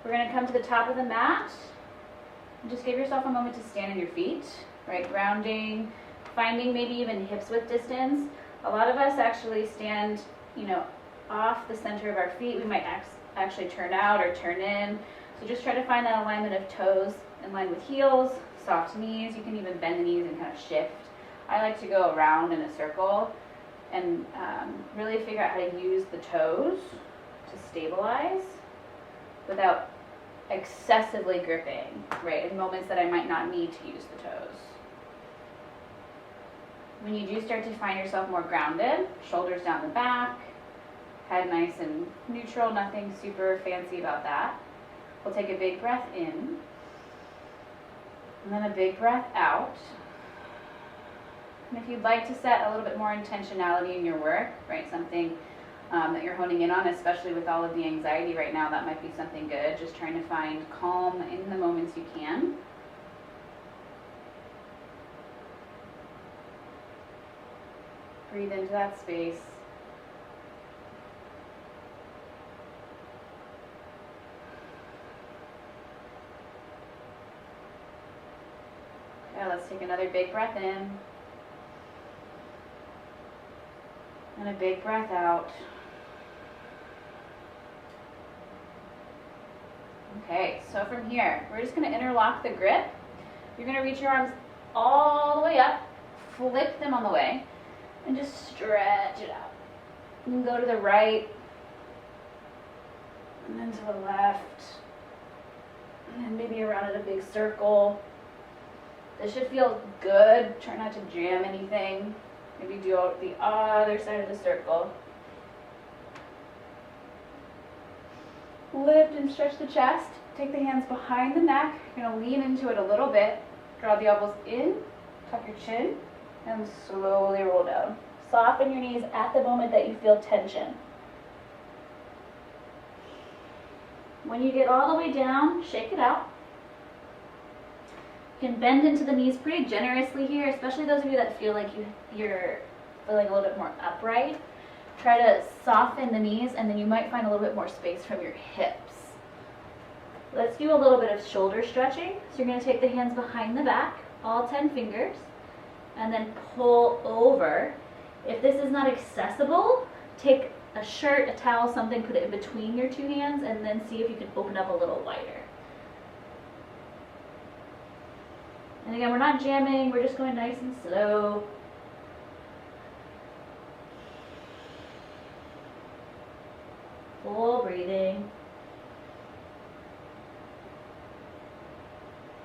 We're going to come to the top of the mat. And just give yourself a moment to stand on your feet, right? Grounding, finding maybe even hips width distance. A lot of us actually stand, off the center of our feet. We might actually turn out or turn in. So just try to find that alignment of toes in line with heels, soft knees. You can even bend the knees and kind of shift. I like to go around in a circle and really figure out how to use the toes to stabilize without excessively gripping, right, in moments that I might not need to use the toes. When you do start to find yourself more grounded, shoulders down the back, head nice and neutral, nothing super fancy about that. We'll take a big breath in, and then a big breath out. And if you'd like to set a little bit more intentionality in your work, right, something that you're honing in on, especially with all of the anxiety right now, that might be something good. Just trying to find calm in the moments you can. Breathe into that space. Okay, let's take another big breath in. And a big breath out. Okay, so from here, we're just going to interlock the grip. You're going to reach your arms all the way up, flip them on the way, and just stretch it out. You can go to the right, and then to the left, and then maybe around in a big circle. This should feel good. Try not to jam anything. Maybe do the other side of the circle. Lift and stretch the chest. Take the hands behind the neck. You're going to lean into it a little bit. Draw the elbows in, tuck your chin, and slowly roll down. Soften your knees at the moment that you feel tension. When you get all the way down, shake it out. You can bend into the knees pretty generously here, especially those of you that feel like you're feeling a little bit more upright. Try to soften the knees, and then you might find a little bit more space from your hips. Let's do a little bit of shoulder stretching. So you're going to take the hands behind the back, all 10 fingers, and then pull over. If this is not accessible, take a shirt, a towel, something, put it in between your two hands, and then see if you can open up a little wider. And again, we're not jamming, we're just going nice and slow. Full breathing.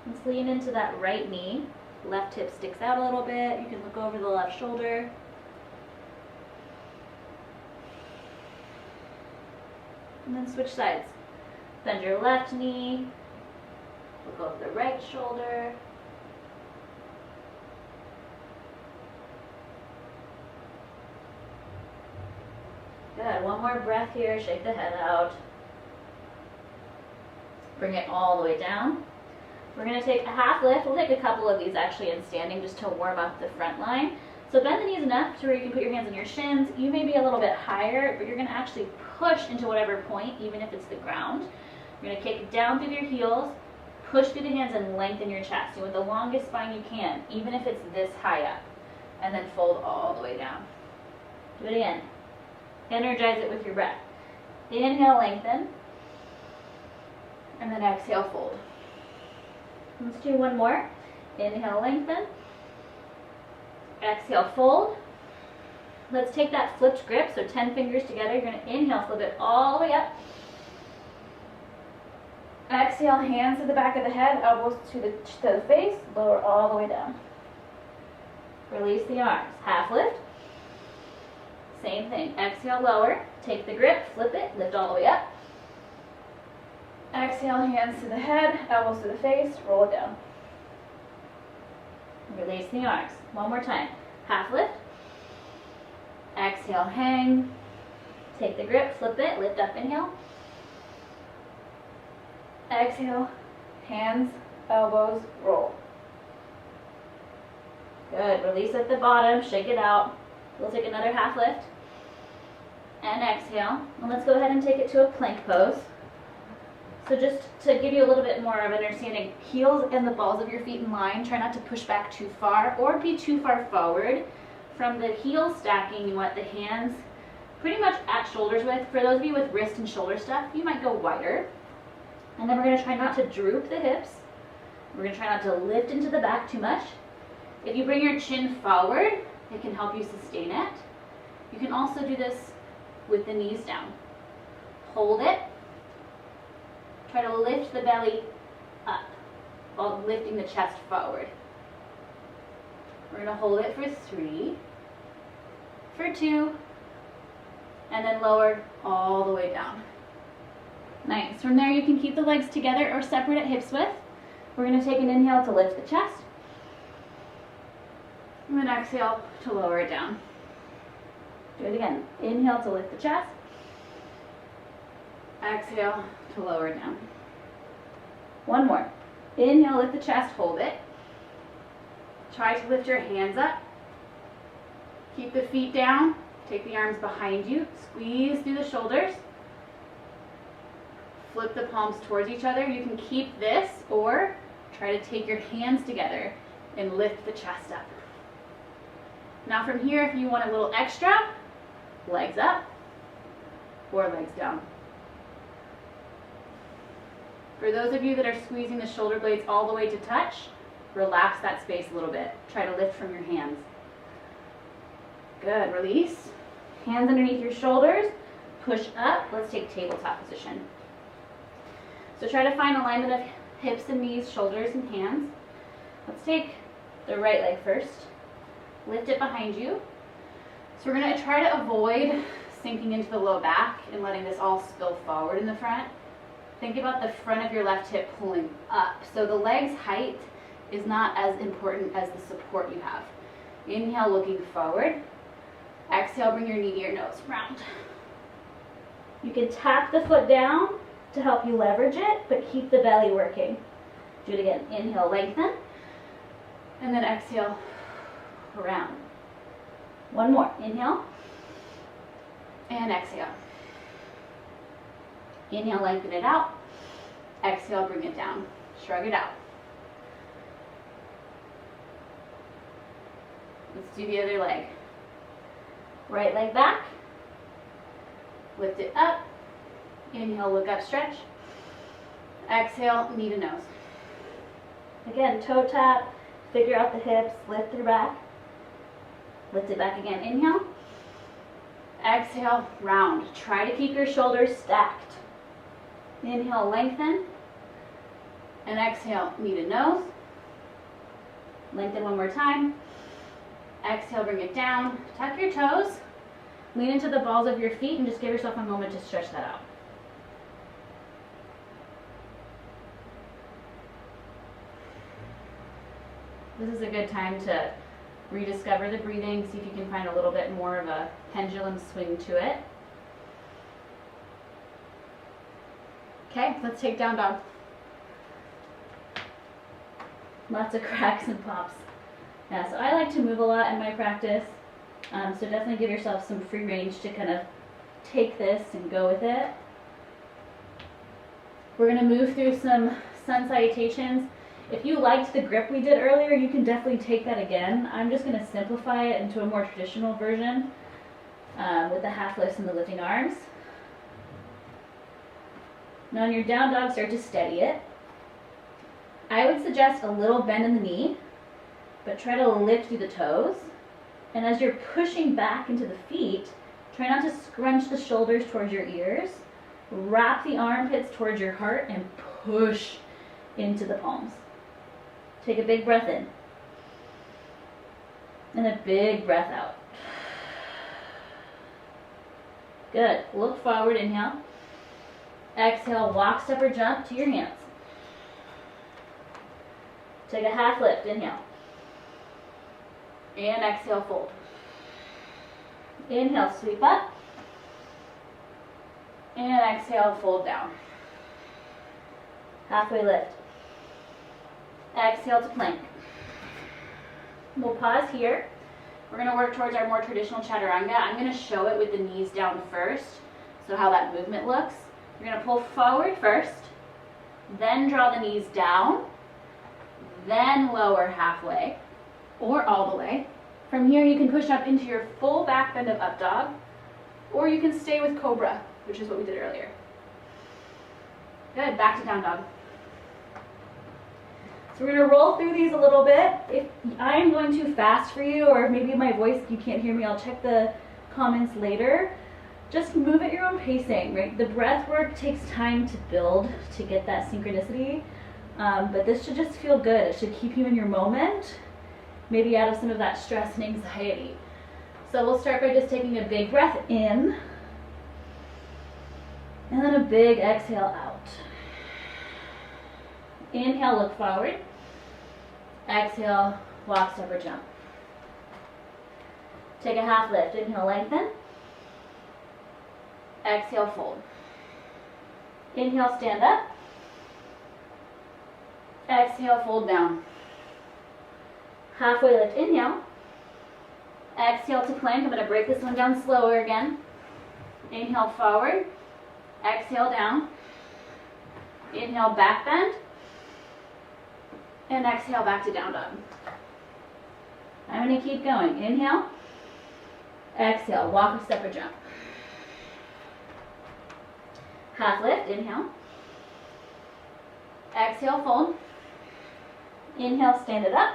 Let's lean into that right knee. Left hip sticks out a little bit. You can look over the left shoulder. And then switch sides. Bend your left knee. Look over the right shoulder. Good. One more breath here. Shake the head out. Bring it all the way down. We're going to take a half lift. We'll take a couple of these actually in standing just to warm up the front line. So bend the knees enough to where you can put your hands on your shins. You may be a little bit higher, but you're going to actually push into whatever point, even if it's the ground. You're going to kick down through your heels, push through the hands, and lengthen your chest. You want the longest spine you can, even if it's this high up. And then fold all the way down. Do it again. Energize it with your breath. Inhale, lengthen. And then exhale, fold. Let's do one more. Inhale, lengthen. Exhale, fold. Let's take that flipped grip, so 10 fingers together. You're going to inhale, flip it all the way up. Exhale, hands to the back of the head, elbows to the face, lower all the way down. Release the arms. Half lift. Same thing. Exhale, lower. Take the grip, flip it, lift all the way up. Exhale, hands to the head, elbows to the face, roll it down. Release the arms. One more time. Half lift. Exhale, hang. Take the grip, flip it, lift up, inhale. Exhale, hands, elbows, roll. Good. Release at the bottom, shake it out. We'll take another half lift. And exhale. And let's go ahead and take it to a plank pose. So just to give you a little bit more of understanding, heels and the balls of your feet in line. Try not to push back too far or be too far forward. From the heel stacking, you want the hands pretty much at shoulders width. For those of you with wrist and shoulder stuff, you might go wider. And then we're going to try not to droop the hips. We're going to try not to lift into the back too much. If you bring your chin forward, it can help you sustain it. You can also do this with the knees down. Hold it. Try to lift the belly up while lifting the chest forward. We're going to hold it for 3, for 2, and then lower all the way down. Nice. From there you can keep the legs together or separate at hips width. We're going to take an inhale to lift the chest, and then exhale to lower it down. Do it again. Inhale to lift the chest, exhale to lower it down. One more. Inhale, lift the chest, hold it. Try to lift your hands up. Keep the feet down. Take the arms behind you. Squeeze through the shoulders. Flip the palms towards each other. You can keep this or try to take your hands together and lift the chest up. Now from here, if you want a little extra, legs up or legs down. For those of you that are squeezing the shoulder blades all the way to touch, relax that space a little bit. Try to lift from your hands. Good, release. Hands underneath your shoulders, push up. Let's take tabletop position. So try to find alignment of hips and knees, shoulders and hands. Let's take the right leg first. Lift it behind you. So we're going to try to avoid sinking into the low back and letting this all spill forward in the front. Think about the front of your left hip pulling up. So the leg's height is not as important as the support you have. Inhale, looking forward. Exhale, bring your knee to your nose, round. You can tap the foot down to help you leverage it, but keep the belly working. Do it again. Inhale, lengthen. And then exhale, round. One more. Inhale. And exhale. Inhale, lengthen it out. Exhale, bring it down. Shrug it out. Let's do the other leg. Right leg back. Lift it up. Inhale, look up, stretch. Exhale, knee to nose. Again, toe tap. Figure out the hips. Lift your back. Lift it back again. Inhale. Exhale, round. Try to keep your shoulders stacked. Inhale, lengthen. And exhale, knee to nose. Lengthen one more time. Exhale, bring it down. Tuck your toes. Lean into the balls of your feet and just give yourself a moment to stretch that out. This is a good time to rediscover the breathing, see if you can find a little bit more of a pendulum swing to it. Okay, let's take down dog. Lots of cracks and pops. Yeah, so I like to move a lot in my practice, so definitely give yourself some free range to kind of take this and go with it. We're going to move through some sun salutations. If you liked the grip we did earlier, you can definitely take that again. I'm just going to simplify it into a more traditional version with the half lifts and the lifting arms. Now on your down dog, start to steady it. I would suggest a little bend in the knee, but try to lift through the toes. And as you're pushing back into the feet, try not to scrunch the shoulders towards your ears. Wrap the armpits towards your heart and push into the palms. Take a big breath in. And a big breath out. Good. Look forward, inhale. Exhale, walk, step, or jump to your hands. Take a half lift, inhale. And exhale, fold. Inhale, sweep up. And exhale, fold down. Halfway lift. Exhale to plank. We'll pause here. We're going to work towards our more traditional chaturanga. I'm going to show it with the knees down first, so how that movement looks. You're going to pull forward first, Then draw the knees down, then lower halfway or all the way. From here you can push up into your full back bend of up dog, or you can stay with cobra, which is what we did earlier. Good, back to down dog. So we're gonna roll through these a little bit. If I'm going too fast for you, or maybe my voice, you can't hear me, I'll check the comments later. Just move at your own pacing, right? The breath work takes time to build to get that synchronicity, but this should just feel good. It should keep you in your moment, maybe out of some of that stress and anxiety. So we'll start by just taking a big breath in, and then a big exhale out. Inhale, look forward. Exhale, walk, step, or jump. Take a half lift. Inhale, lengthen. Exhale, fold. Inhale, stand up. Exhale, fold down. Halfway lift, inhale. Exhale to plank. I'm going to break this one down slower again. Inhale, forward. Exhale, down. Inhale, back bend. And exhale, back to down dog. I'm going to keep going. Inhale. Exhale, walk, step, or jump. Half lift, inhale. Exhale, fold. Inhale, stand it up.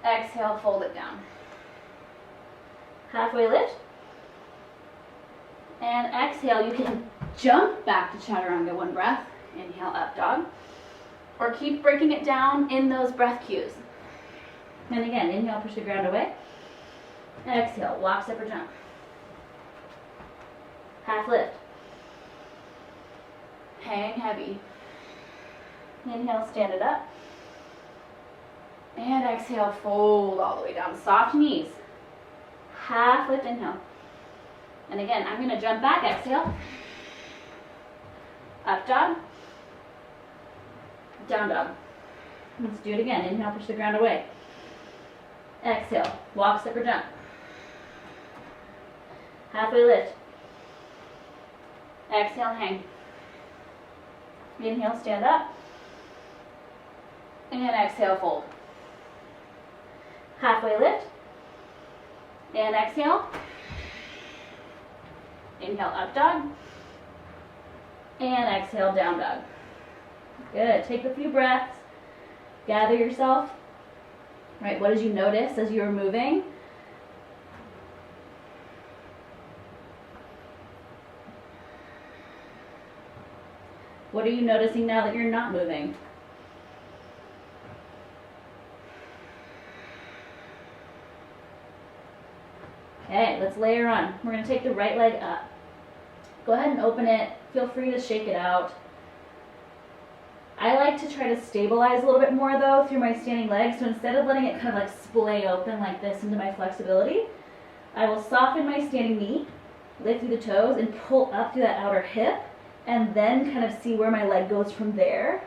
Exhale, fold it down. Halfway lift. And exhale, you can jump back to chaturanga, one breath. Inhale, up dog. Or keep breaking it down in those breath cues. And again, inhale, push the ground away. Exhale, walk, step, or jump. Half lift. Hang heavy. Inhale, stand it up. And exhale, fold all the way down. Soft knees. Half lift, inhale. And again, I'm going to jump back, exhale. Up dog. Down dog. Let's do it again. Inhale, push the ground away. Exhale, walk, step, or jump. Halfway lift. Exhale, hang. Inhale, stand up. And exhale, fold. Halfway lift. And exhale. Inhale, up dog. And exhale, down dog. Good. Take a few breaths. Gather yourself. Right, what did you notice as you were moving? What are you noticing now that you're not moving? Okay, let's layer on. We're going to take the right leg up. Go ahead and open it. Feel free to shake it out. I like to try to stabilize a little bit more though through my standing leg. So instead of letting it kind of like splay open like this into my flexibility, I will soften my standing knee, lift through the toes, and pull up through that outer hip, and then kind of see where my leg goes from there.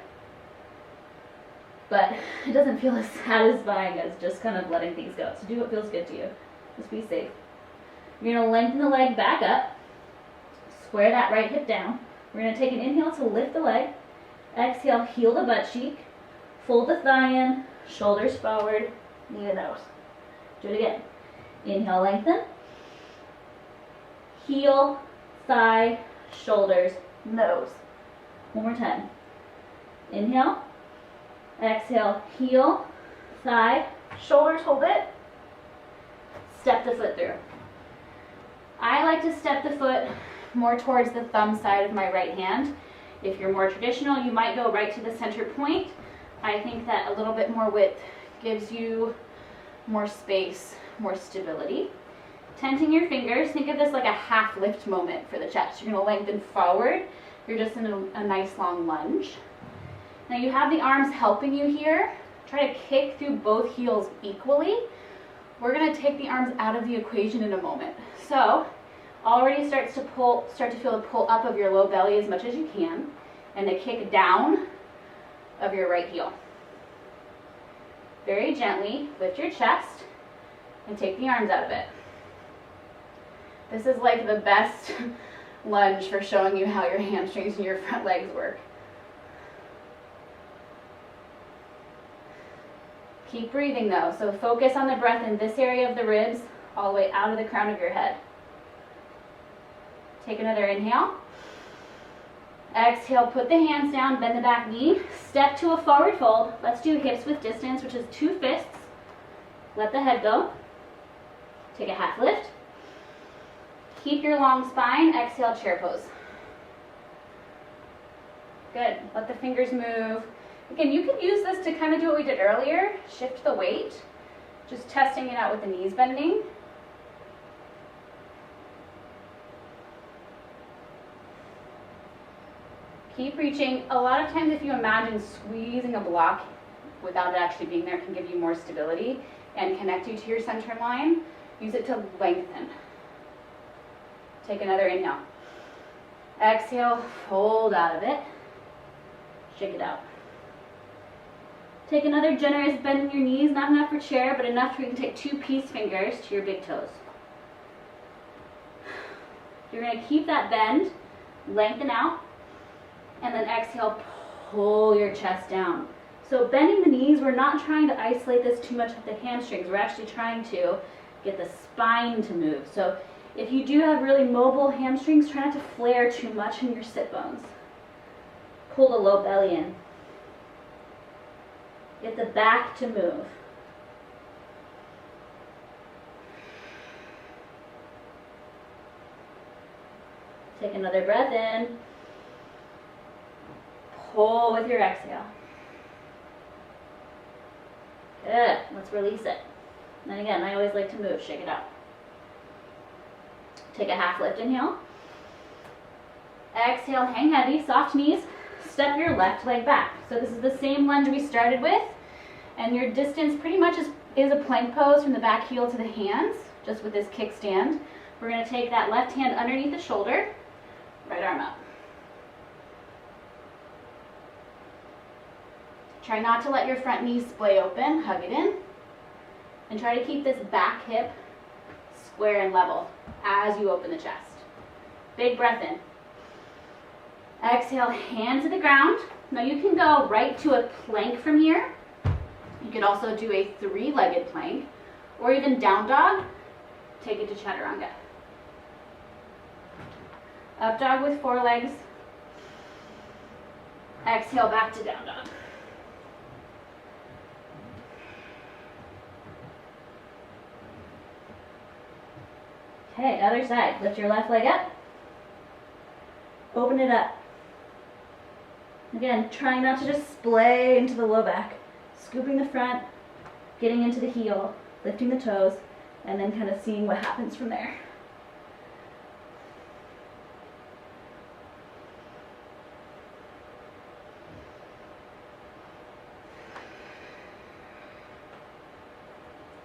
But it doesn't feel as satisfying as just kind of letting things go. So do what feels good to you. Just be safe. You're going to lengthen the leg back up. Square that right hip down. We're going to take an inhale to lift the leg. Exhale, heel the butt cheek. Fold the thigh in. Shoulders forward. Knee to nose. Do it again. Inhale, lengthen. Heel, thigh, shoulders, nose. One more time. Inhale. Exhale, heel, thigh, shoulders, hold it. Step the foot through. I like to step the foot more towards the thumb side of my right hand. If you're more traditional, you might go right to the center point. I think that a little bit more width gives you more space, more stability. Tenting your fingers, think of this like a half lift moment for the chest. You're going to lengthen forward. You're just in a nice long lunge. Now you have the arms helping you here. Try to kick through both heels equally. We're going to take the arms out of the equation in a moment. So already start to feel the pull up of your low belly as much as you can, and the kick down of your right heel. Very gently lift your chest and take the arms out of it. This is like the best lunge for showing you how your hamstrings and your front legs work. Keep breathing though, so focus on the breath in this area of the ribs, all the way out of the crown of your head. Take another inhale. Exhale, put the hands down, bend the back knee, step to a forward fold. Let's do hips width distance, which is 2 fists. Let the head go. Take a half lift. Keep your long spine, exhale, chair pose. Good, let the fingers move. Again, you can use this to kind of do what we did earlier, shift the weight, just testing it out with the knees bending. Keep reaching. A lot of times if you imagine squeezing a block without it actually being there, can give you more stability and connect you to your center line. Use it to lengthen. Take another inhale. Exhale, fold out of it. Shake it out. Take another generous bend in your knees, not enough for chair, but enough where you can take 2 peace fingers to your big toes. You're going to keep that bend, lengthen out, and then exhale, pull your chest down. So bending the knees, we're not trying to isolate this too much with the hamstrings. We're actually trying to get the spine to move. So if you do have really mobile hamstrings, try not to flare too much in your sit bones. Pull the low belly in. Get the back to move. Take another breath in. Pull with your exhale. Good. Let's release it. And again, I always like to move. Shake it out. Take a half lift inhale. Exhale, hang heavy, soft knees. Step your left leg back. So this is the same lunge we started with. And your distance pretty much is a plank pose from the back heel to the hands, just with this kickstand. We're going to take that left hand underneath the shoulder, right arm up. Try not to let your front knee splay open, hug it in. And try to keep this back hip square and level as you open the chest. Big breath in. Exhale, hand to the ground. Now you can go right to a plank from here. You could also do a 3-legged plank, or even down dog. Take it to chaturanga. Up dog with 4 legs. Exhale, back to down dog. Okay, other side. Lift your left leg up. Open it up. Again, trying not to just splay into the low back. Scooping the front, getting into the heel, lifting the toes, and then kind of seeing what happens from there.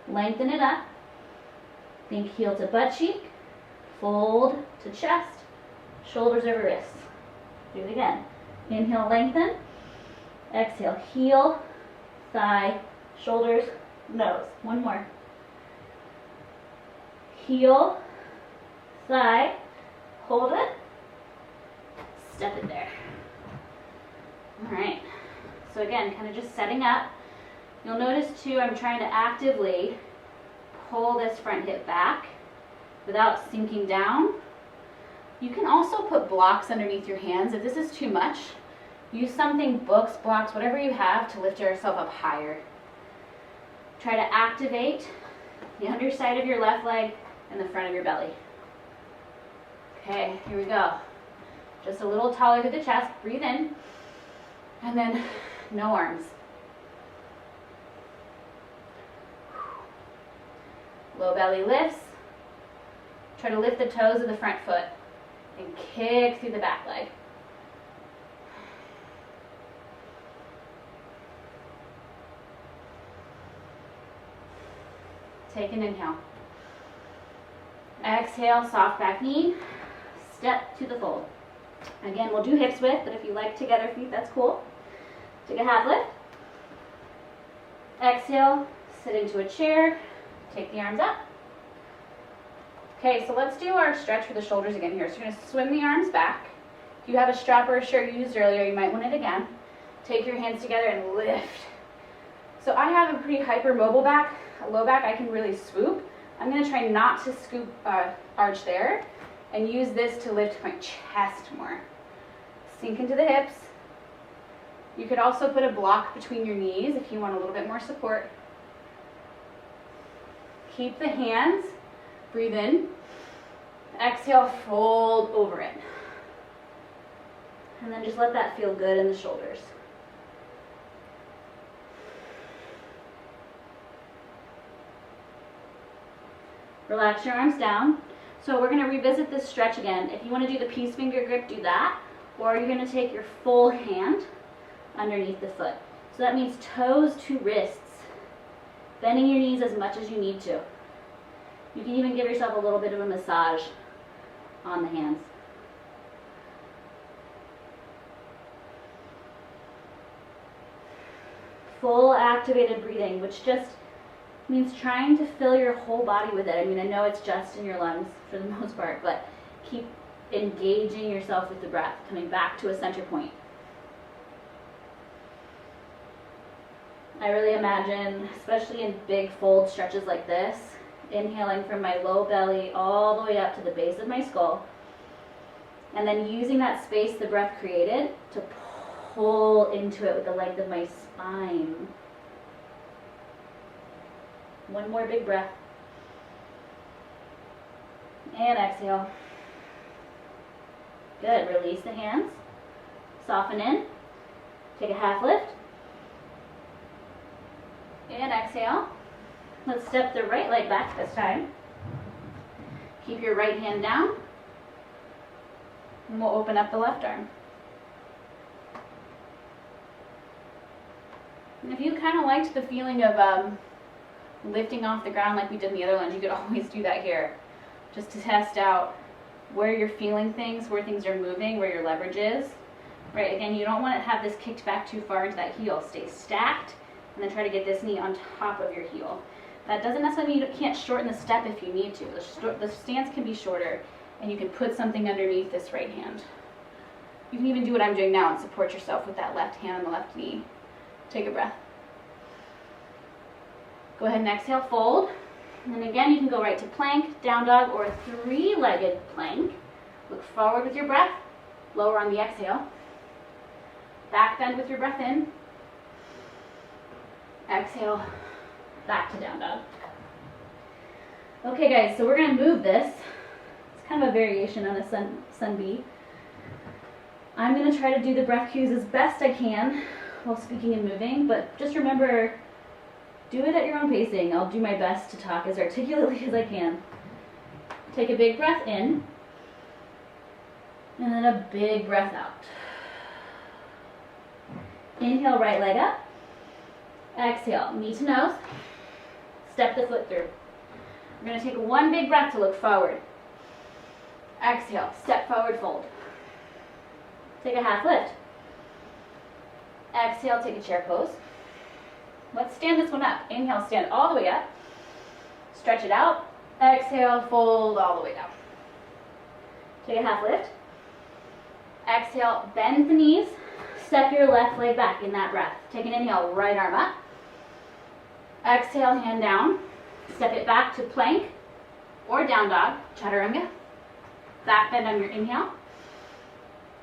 Lengthen it up. Think heel to butt cheek, fold to chest, shoulders over wrists. Do it again. Inhale, lengthen. Exhale, heel, thigh, shoulders, nose. One more. Heel, thigh, hold it, step it there. All right. So again, kind of just setting up. You'll notice too, I'm trying to actively pull this front hip back without sinking down. You can also put blocks underneath your hands. If this is too much, use something, books, blocks, whatever you have to lift yourself up higher. Try to activate the underside of your left leg and the front of your belly. Okay, here we go. Just a little taller through the chest. Breathe in. And then no arms. Low belly lifts. Try to lift the toes of the front foot and kick through the back leg. Take an inhale. Exhale, soft back knee. Step to the fold. Again, we'll do hips width, but if you like together feet, that's cool. Take a half lift. Exhale, sit into a chair. Take the arms up. Okay, so let's do our stretch for the shoulders again here. So you're gonna swing the arms back. If you have a strap or a shirt you used earlier, you might want it again. Take your hands together and lift. So I have a pretty hypermobile back, a low back, I can really swoop. I'm gonna try not to scoop, arch there, and use this to lift my chest more. Sink into the hips. You could also put a block between your knees if you want a little bit more support. Keep the hands, breathe in, exhale, fold over it. And then just let that feel good in the shoulders. Relax your arms down. So we're gonna revisit this stretch again. If you wanna do the peace finger grip, do that. Or you're gonna take your full hand underneath the foot. So that means toes to wrists. Bending your knees as much as you need to. You can even give yourself a little bit of a massage on the hands. Full activated breathing, which just means trying to fill your whole body with it. I mean, I know it's just in your lungs for the most part, but keep engaging yourself with the breath, coming back to a center point. I really imagine, especially in big fold stretches like this, inhaling from my low belly all the way up to the base of my skull, and then using that space the breath created to pull into it with the length of my spine. One more big breath. And exhale. Good. Release the hands. Soften in. Take a half lift. And exhale. Let's step the right leg back this time. Keep your right hand down. And we'll open up the left arm. And if you kind of liked the feeling of lifting off the ground like we did in the other lunge, you could always do that here, just to test out where you're feeling things, where things are moving, where your leverage is. Right, again, you don't want to have this kicked back too far into that heel. Stay stacked, and then try to get this knee on top of your heel. That doesn't necessarily mean you can't shorten the step if you need to. The stance can be shorter, and you can put something underneath this right hand. You can even do what I'm doing now and support yourself with that left hand on the left knee. Take a breath. Go ahead and exhale, fold. And then again, you can go right to plank, down dog, or a three-legged plank. Look forward with your breath, lower on the exhale. Back bend with your breath in. Exhale, back to down dog. Okay guys, so we're gonna move this. It's kind of a variation on a sun bee. I'm gonna try to do the breath cues as best I can while speaking and moving, but just remember, do it at your own pacing. I'll do my best to talk as articulately as I can. Take a big breath in, and then a big breath out. Inhale, right leg up. Exhale, knee to nose. Step the foot through. We're going to take one big breath to look forward. Exhale, step forward, fold. Take a half lift. Exhale, take a chair pose. Let's stand this one up. Inhale, stand all the way up. Stretch it out. Exhale, fold all the way down. Take a half lift. Exhale, bend the knees. Step your left leg back in that breath. Take an inhale, right arm up. Exhale, hand down. Step it back to plank or down dog, chaturanga. Back bend on your inhale.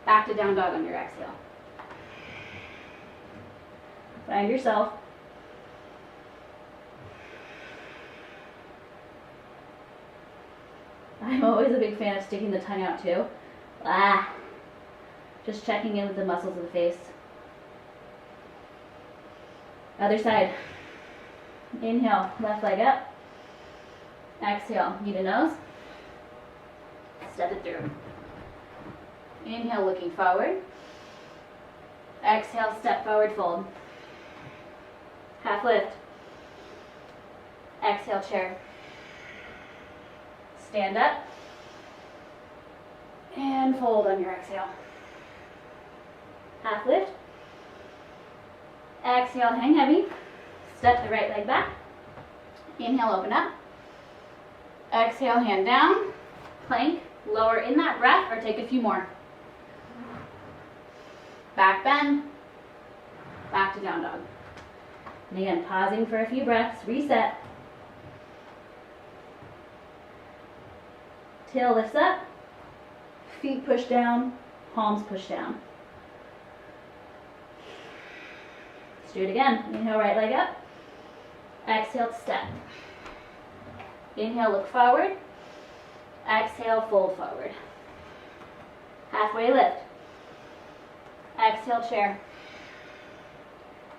Back to down dog on your exhale. Find yourself. I'm always a big fan of sticking the tongue out too. Just checking in with the muscles of the face. Other side. Inhale, left leg up. Exhale, knee to nose. Step it through. Inhale, looking forward. Exhale, step forward, fold. Half lift. Exhale, chair. Stand up. And fold on your exhale. Half lift. Exhale, hang heavy. Step the right leg back. Inhale, open up. Exhale, hand down, plank, lower in that breath or take a few more. Back bend, back to down dog. And again, pausing for a few breaths, reset. Tail lifts up, feet push down, palms push down. Let's do it again. Inhale, right leg up. Exhale, step. Inhale, look forward. Exhale, fold forward. Halfway lift. Exhale, chair.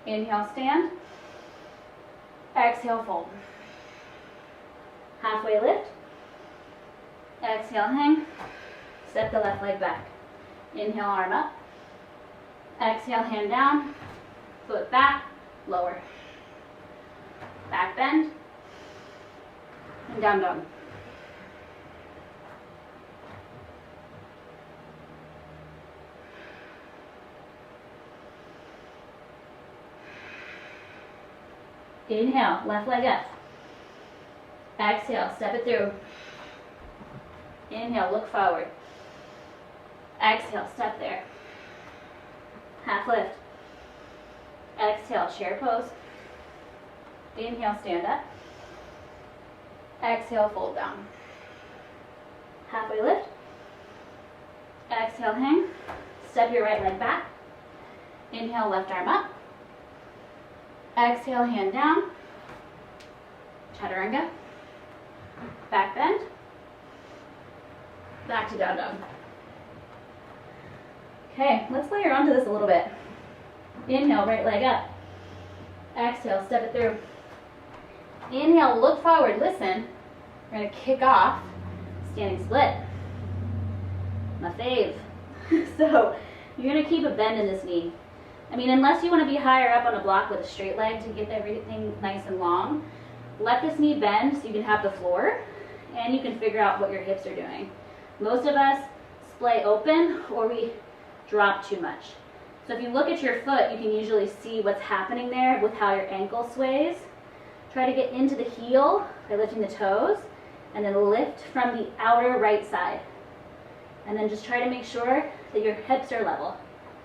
Inhale, stand. Exhale, fold. Halfway lift. Exhale, hang. Step the left leg back. Inhale, arm up. Exhale, hand down. Foot back, lower. Back bend. And down dog. Inhale, left leg up. Exhale, step it through. Inhale, look forward. Exhale, step there. Half lift. Exhale, chair pose. Inhale, stand up. Exhale, fold down. Halfway lift. Exhale, hang. Step your right leg back. Inhale, left arm up. Exhale, hand down. Chaturanga. Back bend. Back to down dog. Okay, let's layer onto this a little bit. Inhale, right leg up. Exhale, step it through. Inhale, look forward, listen. We're gonna kick off standing split. My fave. So you're gonna keep a bend in this knee. I mean, unless you wanna be higher up on a block with a straight leg to get everything nice and long, let this knee bend so you can have the floor and you can figure out what your hips are doing. Most of us splay open or we drop too much. So if you look at your foot, you can usually see what's happening there with how your ankle sways. Try to get into the heel by lifting the toes and then lift from the outer right side. And then just try to make sure that your hips are level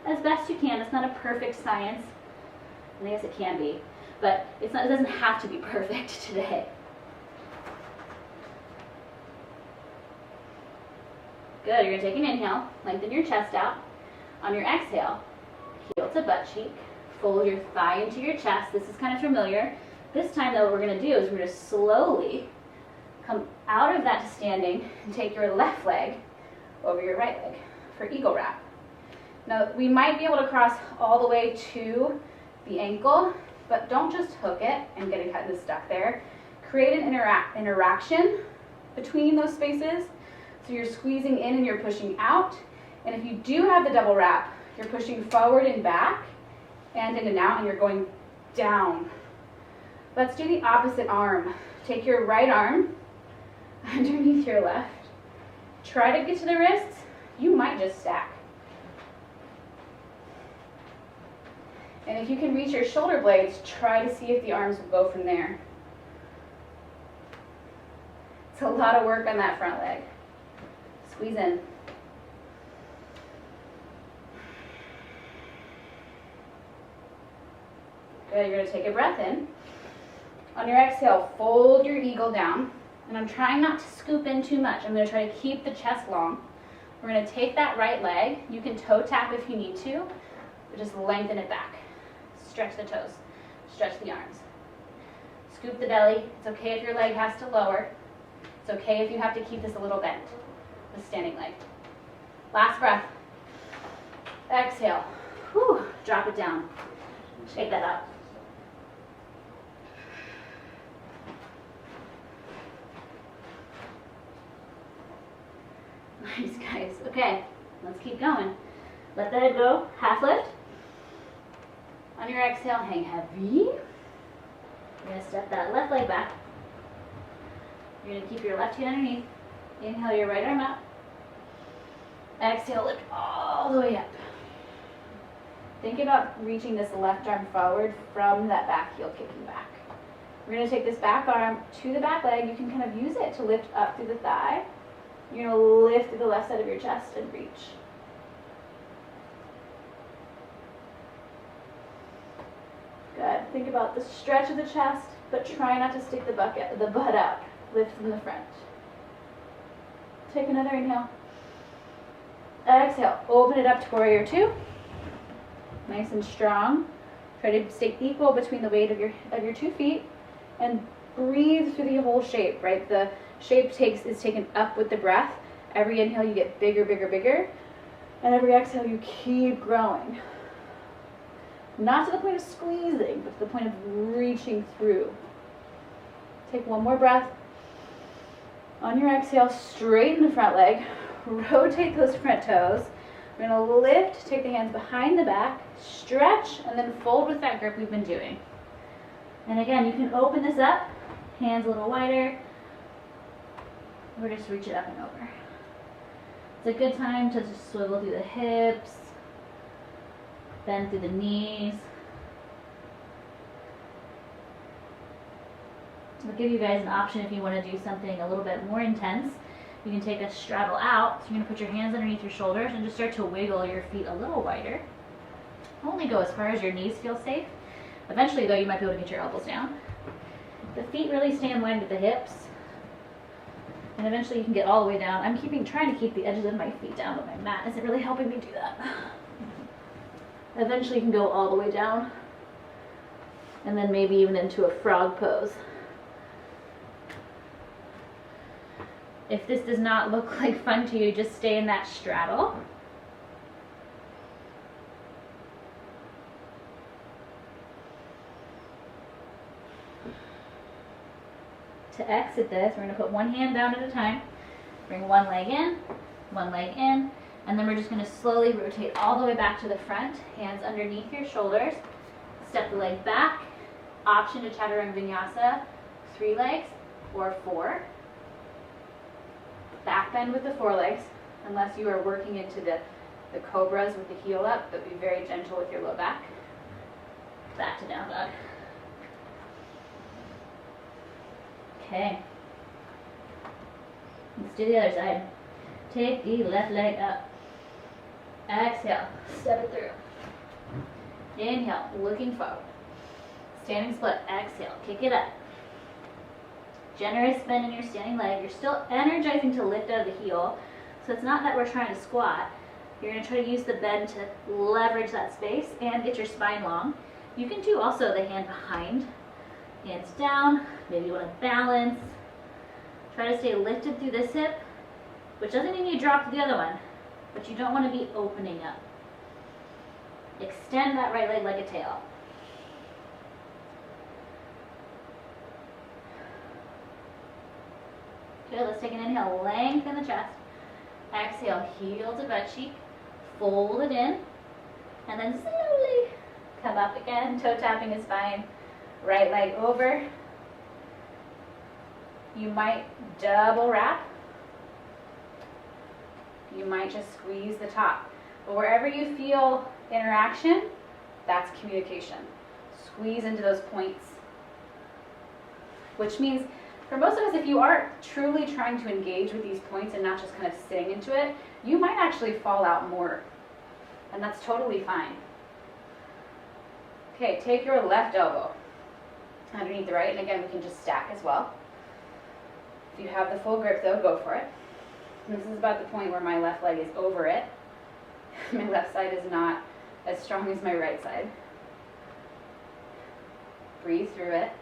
as best you can. It's not a perfect science. I guess it can be, but it doesn't have to be perfect today. Good, you're gonna take an inhale, lengthen your chest out. On your exhale, heel to butt cheek, fold your thigh into your chest. This is kind of familiar. This time though, what we're gonna do is we're gonna slowly come out of that standing and take your left leg over your right leg for eagle wrap. Now, we might be able to cross all the way to the ankle, but don't just hook it and get it kind of stuck there. Create an interaction between those spaces. So you're squeezing in and you're pushing out. And if you do have the double wrap, you're pushing forward and back and in and out, and you're going down. Let's do the opposite arm. Take your right arm underneath your left. Try to get to the wrists. You might just stack. And if you can reach your shoulder blades, try to see if the arms will go from there. It's a lot of work on that front leg. Squeeze in. Good, you're gonna take a breath in. On your exhale, fold your eagle down. And I'm trying not to scoop in too much. I'm gonna try to keep the chest long. We're gonna take that right leg. You can toe tap if you need to, but just lengthen it back. Stretch the toes, stretch the arms. Scoop the belly. It's okay if your leg has to lower. It's okay if you have to keep this a little bent, the standing leg. Last breath. Exhale. Whew. Drop it down. Shake that up. Nice, guys. Okay, let's keep going. Let the head go. Half lift. On your exhale, hang heavy. You're going to step that left leg back. You're going to keep your left hand underneath. Inhale your right arm up. Exhale, lift all the way up. Think about reaching this left arm forward from that back heel kicking back. We're gonna take this back arm to the back leg. You can kind of use it to lift up through the thigh. You're gonna lift through the left side of your chest and reach. Good. Think about the stretch of the chest, but try not to stick the butt up. Lift from the front. Take another inhale. Exhale. Open it up to warrior two. Nice and strong. Try to stay equal between the weight of your 2 feet, and breathe through the whole shape. Right. The shape is taken up with the breath. Every inhale you get bigger, bigger, bigger, and every exhale you keep growing. Not to the point of squeezing, but to the point of reaching through. Take one more breath. On your exhale, straighten the front leg. Rotate those front toes. We're going to lift, take the hands behind the back, stretch, and then fold with that grip we've been doing. And again, you can open this up, hands a little wider, or just reach it up and over. It's a good time to just swivel through the hips, bend through the knees. I'll give you guys an option if you want to do something a little bit more intense. You can take a straddle out. So you're going to put your hands underneath your shoulders and just start to wiggle your feet a little wider. Only go as far as your knees feel safe. Eventually, though, you might be able to get your elbows down. The feet really stay in line with the hips. And eventually you can get all the way down. I'm trying to keep the edges of my feet down, but my mat isn't really helping me do that. Eventually you can go all the way down. And then maybe even into a frog pose. If this does not look like fun to you, just stay in that straddle. To exit this, we're going to put one hand down at a time. Bring one leg in, and then we're just going to slowly rotate all the way back to the front. Hands underneath your shoulders. Step the leg back. Option to Chaturanga Vinyasa, 3 legs or 4. Back bend with the 4 legs, unless you are working into the cobras with the heel up, but be very gentle with your low back. Back to down dog. Okay. Let's do the other side. Take the left leg up. Exhale, step it through. Inhale, looking forward. Standing split, exhale, kick it up. Generous bend in your standing leg. You're still energizing to lift out of the heel. So it's not that we're trying to squat. You're going to try to use the bend to leverage that space and get your spine long. You can do also the hand behind. Hands down. Maybe you want to balance. Try to stay lifted through this hip, which doesn't mean you drop to the other one, but you don't want to be opening up. Extend that right leg like a tail. Good, let's take an inhale, lengthen the chest. Exhale, heel to butt cheek, fold it in, and then slowly come up again, toe tapping is fine. Right leg over. You might double wrap. You might just squeeze the top. But wherever you feel interaction, that's communication. Squeeze into those points. Which means, for most of us, if you are truly trying to engage with these points and not just kind of sitting into it, you might actually fall out more. And that's totally fine. Okay, take your left elbow underneath the right, and again, we can just stack as well. If you have the full grip though, go for it. And this is about the point where my left leg is over it. My left side is not as strong as my right side. Breathe through it.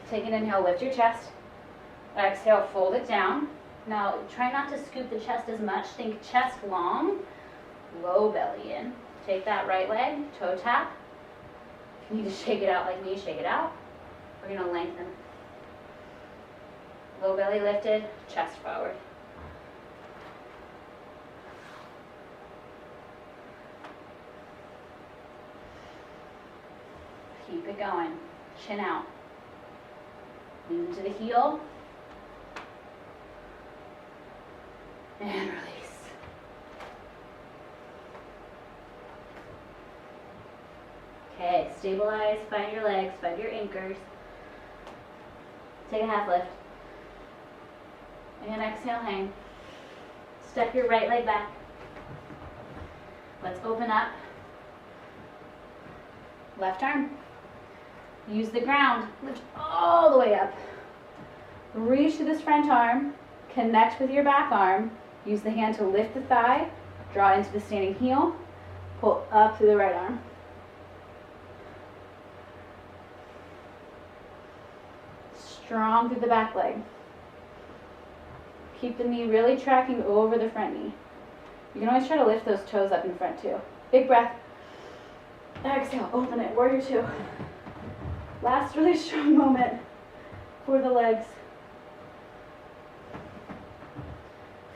Take an inhale, lift your chest. Exhale, fold it down. Now, try not to scoop the chest as much. Think chest long, low belly in. Take that right leg, toe tap. If you need to shake it out like me, shake it out. We're going to lengthen. Low belly lifted, chest forward. Keep it going. Chin out. Lean into the heel. And release. Okay, stabilize, find your legs, find your anchors. Take a half lift. And exhale, hang. Step your right leg back. Let's open up. Left arm. Use the ground. Lift all the way up. Reach to this front arm. Connect with your back arm. Use the hand to lift the thigh. Draw into the standing heel. Pull up through the right arm. Strong through the back leg. Keep the knee really tracking over the front knee. You can always try to lift those toes up in front too. Big breath. Exhale, open it, warrior two. Last really strong moment for the legs.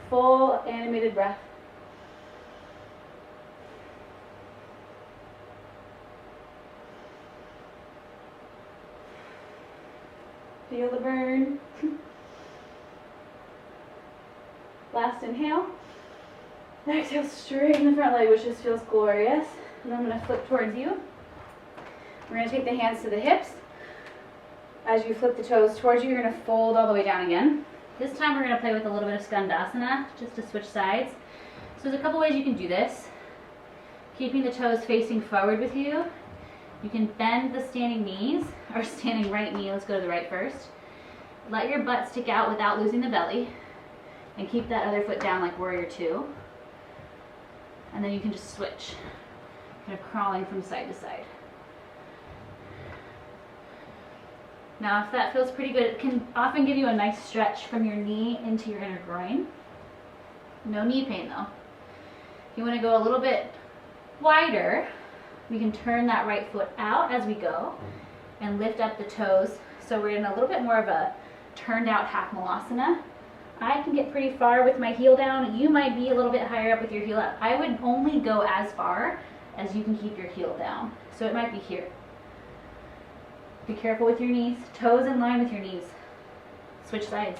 Full animated breath. Feel the burn. Last inhale. Exhale, straighten the front leg, which just feels glorious. And I'm going to flip towards you. We're going to take the hands to the hips. As you flip the toes towards you, you're going to fold all the way down again. This time we're going to play with a little bit of Skandasana, just to switch sides. So there's a couple ways you can do this. Keeping the toes facing forward with you. You can bend the standing knees, or standing right knee. Let's go to the right first. Let your butt stick out without losing the belly. And keep that other foot down like warrior two. And then you can just switch, kind of crawling from side to side. Now if that feels pretty good, it can often give you a nice stretch from your knee into your inner groin. No knee pain though. If you want to go a little bit wider, we can turn that right foot out as we go and lift up the toes. So we're in a little bit more of a turned out half malasana. I can get pretty far with my heel down. You might be a little bit higher up with your heel up. I would only go as far as you can keep your heel down. So it might be here. Be careful with your knees. Toes in line with your knees. Switch sides.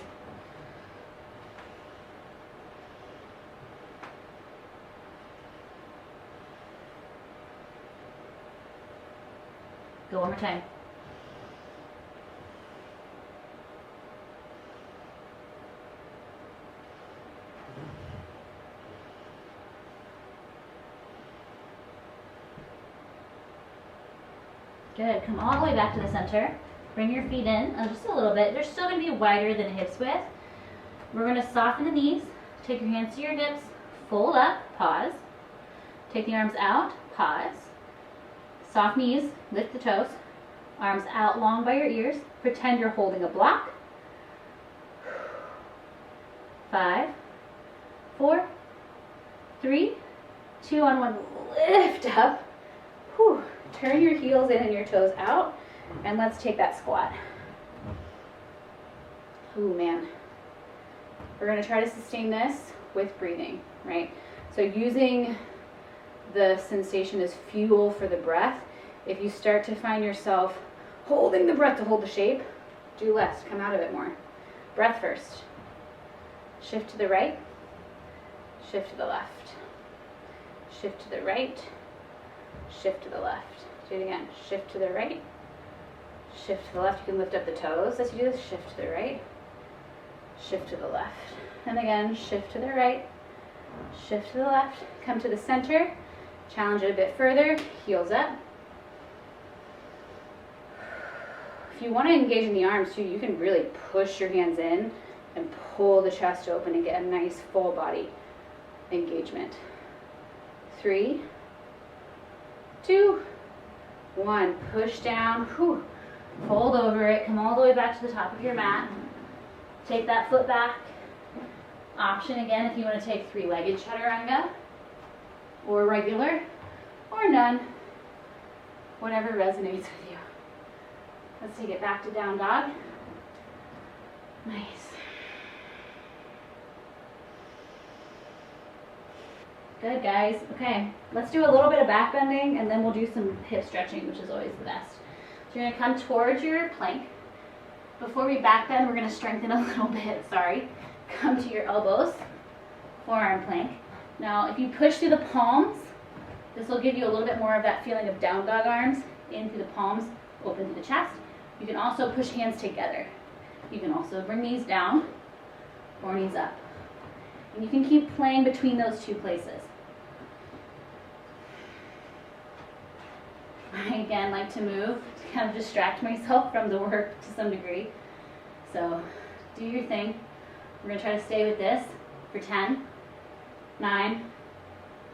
Go one more time. Good. Come all the way back to the center. Bring your feet in just a little bit. They're still going to be wider than hips width. We're going to soften the knees. Take your hands to your hips. Fold up. Pause. Take the arms out. Pause. Soft knees. Lift the toes. Arms out long by your ears. Pretend you're holding a block. 5, 4, 3, 2, on 1. Lift up. Whew. Turn your heels in and your toes out, and let's take that squat. Ooh, man. We're going to try to sustain this with breathing, right? So using the sensation as fuel for the breath. If you start to find yourself holding the breath to hold the shape, do less. Come out of it more. Breath first. Shift to the right. Shift to the left. Shift to the right. Shift to the left. Do it again. Shift to the right. Shift to the left. You can lift up the toes as you do this. Shift to the right. Shift to the left. And again, shift to the right. Shift to the left. Come to the center. Challenge it a bit further. Heels up. If you want to engage in the arms too, you can really push your hands in and pull the chest open and get a nice full body engagement. 3, 2, 1. Push down. Whew. Fold over it. Come all the way back to the top of your mat. Take that foot back. Option again if you want to take 3-legged chaturanga, or regular, or none. Whatever resonates with you. Let's take it back to down dog. Nice. Good, guys. Okay, let's do a little bit of back bending and then we'll do some hip stretching, which is always the best. So you're gonna come towards your plank. Before we back bend, we're gonna strengthen a little bit, sorry. Come to your elbows, forearm plank. Now, if you push through the palms, this will give you a little bit more of that feeling of down dog arms. in through the palms, open through the chest. You can also push hands together. You can also bring knees down or knees up. And you can keep playing between those two places. I again like to move to kind of distract myself from the work to some degree. So do your thing. We're going to try to stay with this for 10, 9,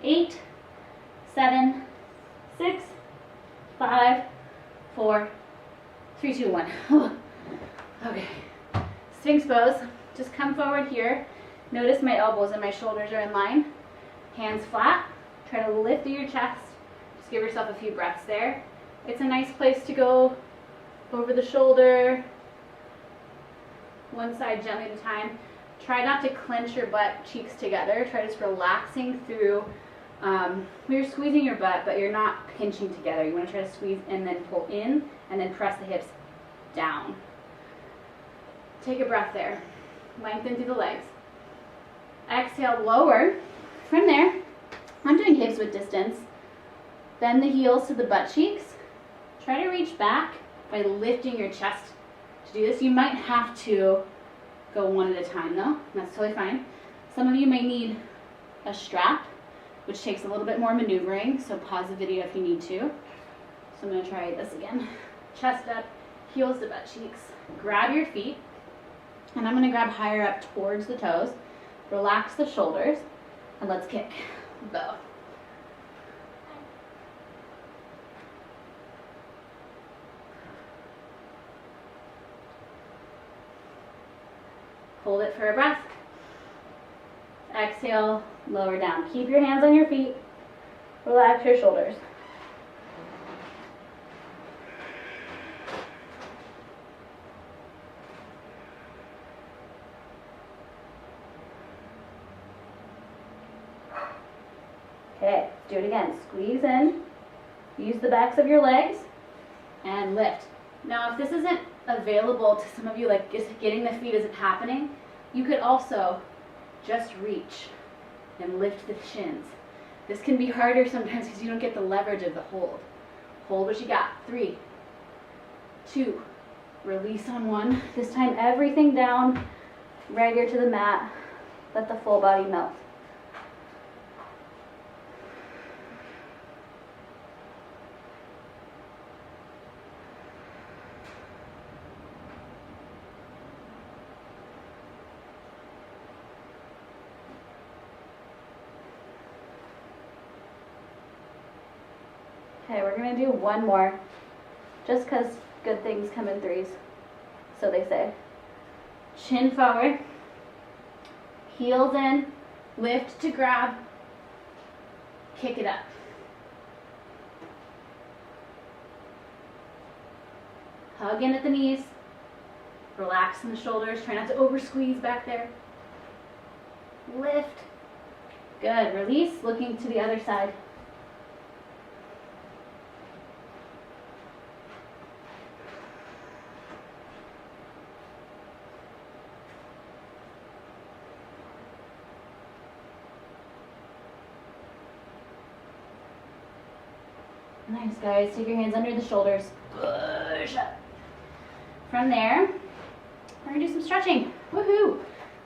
8, 7, 6, 5, 4, 3, 2, 1. Okay. Sphinx pose. Just come forward here. Notice my elbows and my shoulders are in line. Hands flat. Try to lift through your chest. Just give yourself a few breaths there. It's a nice place to go over the shoulder, one side gently at a time. Try not to clench your butt cheeks together. Try just relaxing through. You're squeezing your butt, but you're not pinching together. You want to try to squeeze and then pull in, and then press the hips down. Take a breath there. Lengthen through the legs. Exhale, lower. From there, I'm doing hips width distance. Bend the heels to the butt cheeks. Try to reach back by lifting your chest. To do this, you might have to go one at a time though. That's totally fine. Some of you may need a strap, which takes a little bit more maneuvering, so pause the video if you need to. So I'm going to try this again. Chest up, heels to butt cheeks. Grab your feet, and I'm going to grab higher up towards the toes. Relax the shoulders, and let's kick. Bow. Hold it for a breath. Exhale, lower down. Keep your hands on your feet. Relax your shoulders. Okay, let's do it again. Squeeze in. Use the backs of your legs and lift. Now, if this isn't available to some of you, like just getting the feet isn't happening, you could also just reach and lift the shins. This can be harder sometimes because you don't get the leverage of the hold. Hold what you got. 3, 2, release on 1. This time everything down, right here to the mat. Let the full body melt. Okay, we're going to do one more, just because good things come in threes, so they say. Chin forward, heels in, lift to grab, kick it up. Hug in at the knees, relax in the shoulders, try not to over squeeze back there. Lift, good, release, looking to the other side. Nice, guys. Take your hands under the shoulders. Push up. From there, we're going to do some stretching. Woohoo!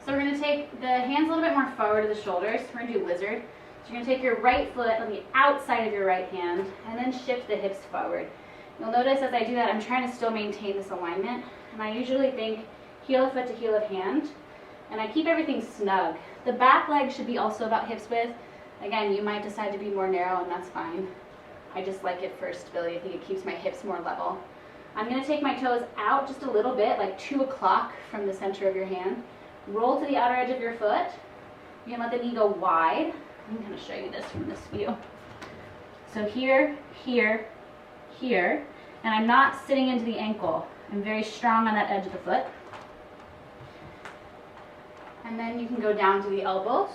So we're going to take the hands a little bit more forward to the shoulders. We're going to do lizard. So you're going to take your right foot on the outside of your right hand and then shift the hips forward. You'll notice as I do that, I'm trying to still maintain this alignment. And I usually think heel of foot to heel of hand. And I keep everything snug. The back leg should be also about hips width. Again, you might decide to be more narrow, and that's fine. I just like it for stability. I think it keeps my hips more level. I'm going to take my toes out just a little bit, like 2 o'clock from the center of your hand. Roll to the outer edge of your foot. You can let the knee go wide. I'm going to show you this from this view. So here, here, here. And I'm not sitting into the ankle. I'm very strong on that edge of the foot. And then you can go down to the elbows.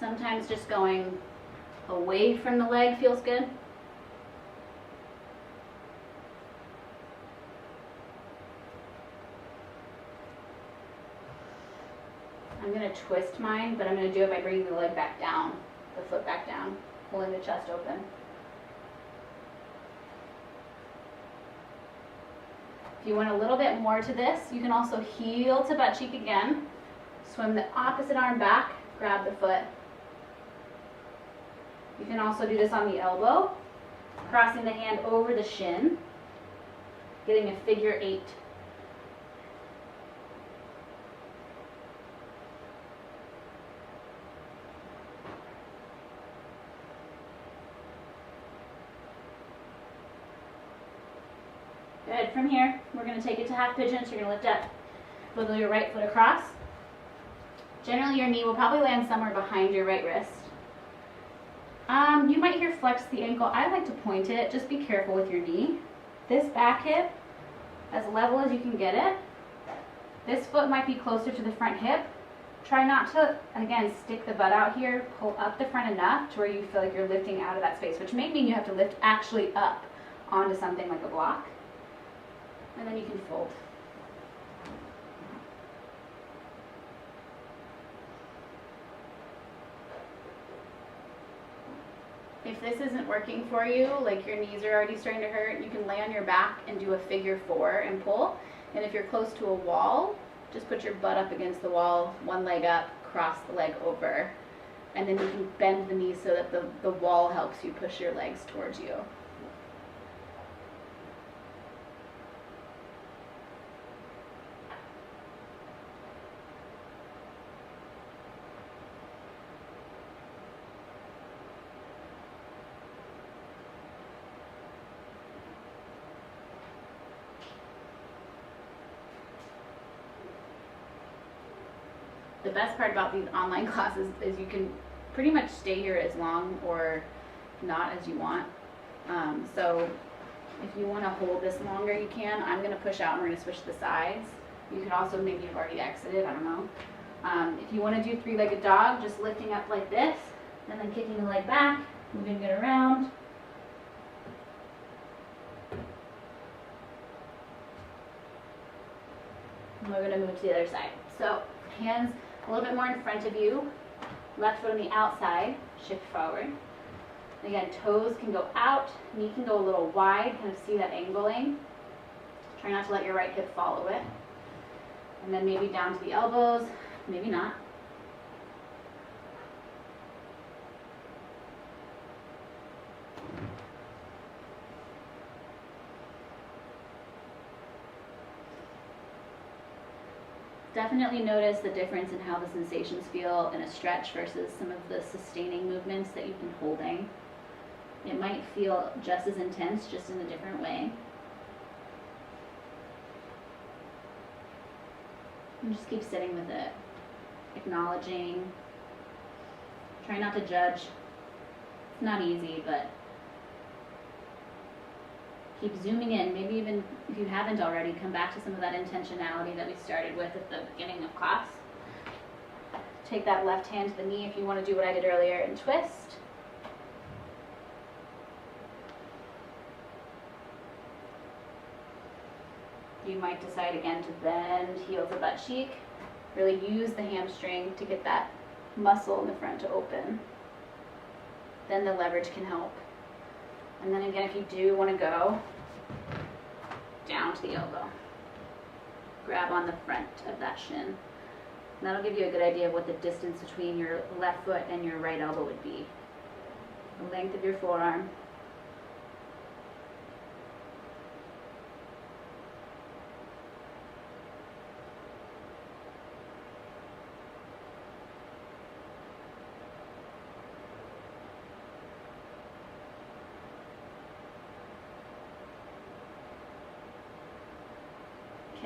Sometimes just going away from the leg feels good. I'm gonna twist mine, but I'm gonna do it by bringing the leg back down, the foot back down, pulling the chest open. If you want a little bit more to this, you can also heel to butt cheek again. Swim the opposite arm back, grab the foot. You can also do this on the elbow, crossing the hand over the shin, getting a figure 8. Good. From here, we're going to take it to half pigeon. So you're going to lift up, wiggle your right foot across. Generally, your knee will probably land somewhere behind your right wrist. You might hear flex the ankle. I like to point it. Just be careful with your knee. This back hip, as level as you can get it. This foot might be closer to the front hip. Try not to, again, stick the butt out here. Pull up the front enough to where you feel like you're lifting out of that space, which may mean you have to lift actually up onto something like a block. And then you can fold. If this isn't working for you, like your knees are already starting to hurt, you can lay on your back and do a figure 4 and pull. And if you're close to a wall, just put your butt up against the wall, one leg up, cross the leg over. And then you can bend the knees so that the wall helps you push your legs towards you. The best part about these online classes is you can pretty much stay here as long or not as you want. So if you want to hold this longer, you can. I'm going to push out and we're going to switch the sides. You could also maybe have already exited, I don't know. If you want to do three-legged dog, just lifting up like this and then kicking the leg back, moving it around. And we're going to move to the other side. So hands a little bit more in front of you, left foot on the outside, shift forward. Again, toes can go out, knee can go a little wide, kind of see that angling. Try not to let your right hip follow it. And then maybe down to the elbows, maybe not. Definitely notice the difference in how the sensations feel in a stretch versus some of the sustaining movements that you've been holding. It might feel just as intense, just in a different way. And just keep sitting with it, acknowledging. Try not to judge. It's not easy, but keep zooming in. Maybe even if you haven't already, come back to some of that intentionality that we started with at the beginning of class. Take that left hand to the knee if you want to do what I did earlier and twist. You might decide again to bend heel to butt cheek. Really use the hamstring to get that muscle in the front to open. Then the leverage can help. And then again, if you do want to go down to the elbow, grab on the front of that shin. And that'll give you a good idea of what the distance between your left foot and your right elbow would be. The length of your forearm.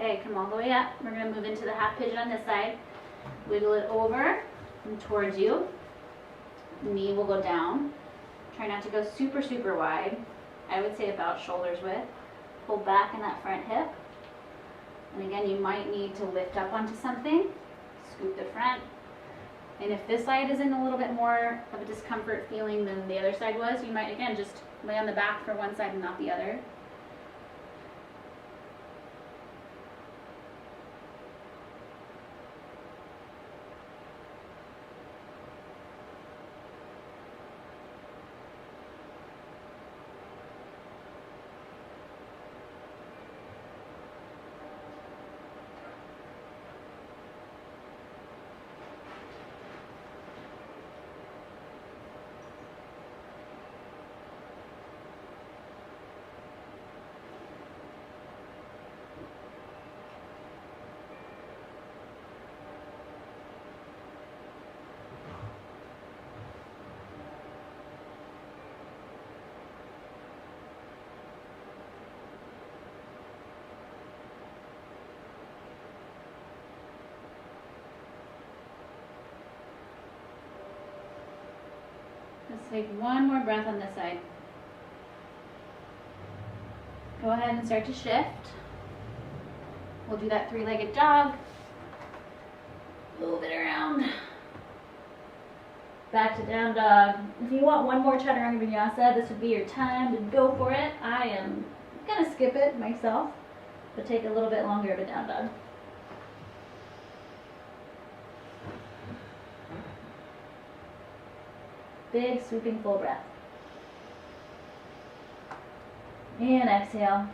Okay, come all the way up. We're going to move into the half pigeon on this side. Wiggle it over and towards you. Knee will go down. Try not to go super, super wide. I would say about shoulders width. Pull back in that front hip. And again, you might need to lift up onto something. Scoop the front. And if this side is in a little bit more of a discomfort feeling than the other side was, you might, again, just lay on the back for one side and not the other. Let's take one more breath on this side. Go ahead and start to shift. We'll do that three-legged jog. Move it around. Back to down dog. If you want one more chaturanga vinyasa, this would be your time to go for it. I am gonna skip it myself, but take a little bit longer of a down dog. Big sweeping full breath. And exhale.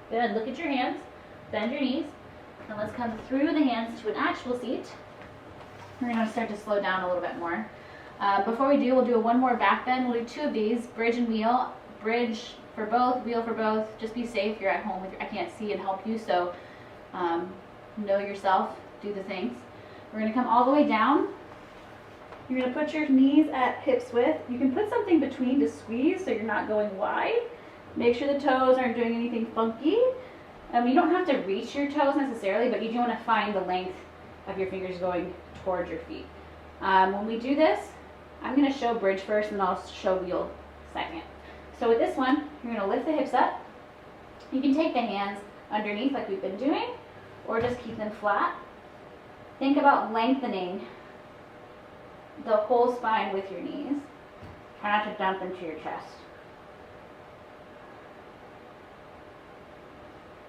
Good, look at your hands, bend your knees. Now let's come through the hands to an actual seat. We're gonna start to slow down a little bit more. Before we do, we'll do one more back bend. We'll do two of these, bridge and wheel. Bridge for both, wheel for both. Just be safe, you're at home, I can't see and help you, so know yourself, do the things. We're gonna come all the way down. You're gonna put your knees at hips width. You can put something between to squeeze so you're not going wide. Make sure the toes aren't doing anything funky. You don't have to reach your toes necessarily, but you do want to find the length of your fingers going towards your feet. When we do this, I'm going to show bridge first and I'll show wheel second. So with this one, you're going to lift the hips up. You can take the hands underneath like we've been doing, or just keep them flat. Think about lengthening the whole spine with your knees. Try not to dump into your chest.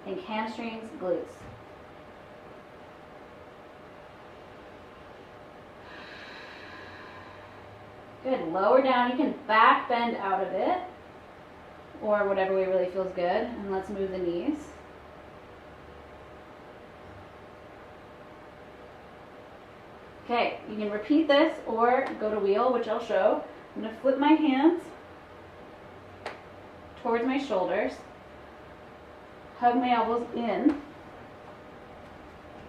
Think hamstrings, glutes. Good, lower down. You can back bend out of it, or whatever way really feels good. And let's move the knees. Okay, you can repeat this or go to wheel, which I'll show. I'm going to flip my hands towards my shoulders. Hug my elbows in.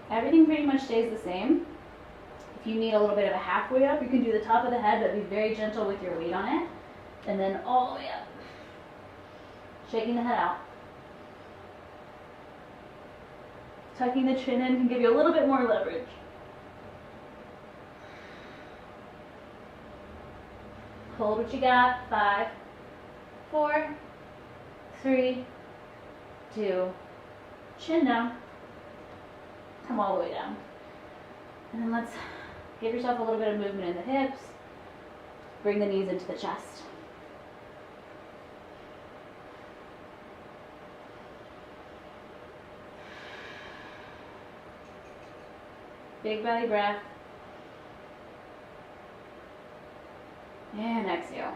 Everything pretty much stays the same. If you need a little bit of a halfway up, you can do the top of the head, but be very gentle with your weight on it. And then all the way up. Shaking the head out. Tucking the chin in can give you a little bit more leverage. Hold what you got. 5, 4, 3, 2, chin down. Come all the way down. And then let's give yourself a little bit of movement in the hips. Bring the knees into the chest. Big belly breath. And exhale.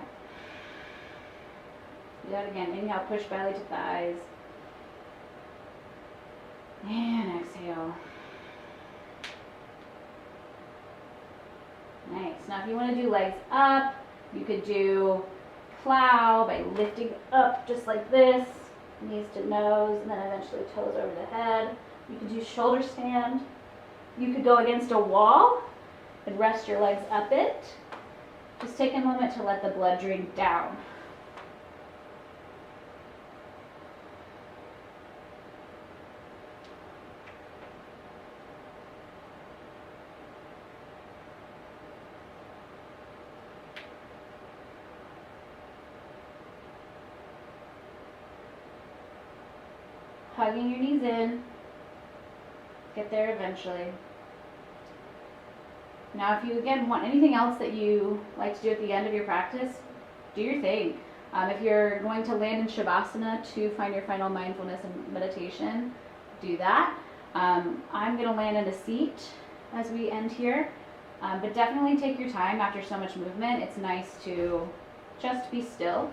Do that again. Inhale, push belly to thighs. And exhale. Nice. Now if you want to do legs up, you could do plow by lifting up just like this, knees to nose, and then eventually toes over the head. You could do shoulder stand. You could go against a wall and rest your legs up it. Just take a moment to let the blood drain down. Hugging your knees in. Get there eventually. Now if you again want anything else that you like to do at the end of your practice, do your thing. If you're going to land in Shavasana to find your final mindfulness and meditation, do that. I'm going to land in a seat as we end here, but definitely take your time after so much movement. It's nice to just be still.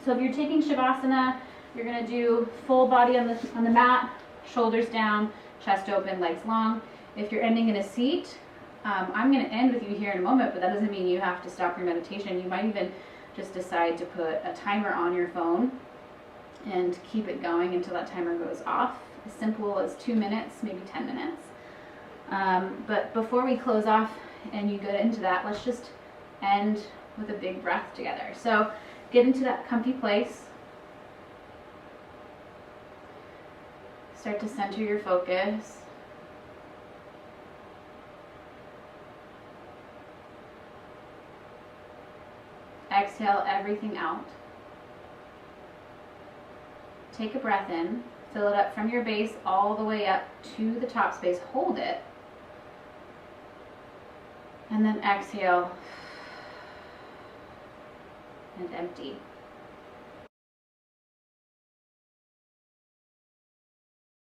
So if you're taking Shavasana, you're going to do full body on the mat, shoulders down, chest open, legs long. If you're ending in a seat, I'm going to end with you here in a moment, but that doesn't mean you have to stop your meditation. You might even just decide to put a timer on your phone and keep it going until that timer goes off. As simple as 2 minutes, maybe 10 minutes. But before we close off and you get into that, let's just end with a big breath together. So get into that comfy place. Start to center your focus. exhale everything out. Take a breath in, fill it up from your base all the way up to the top space, hold it, and then exhale and empty.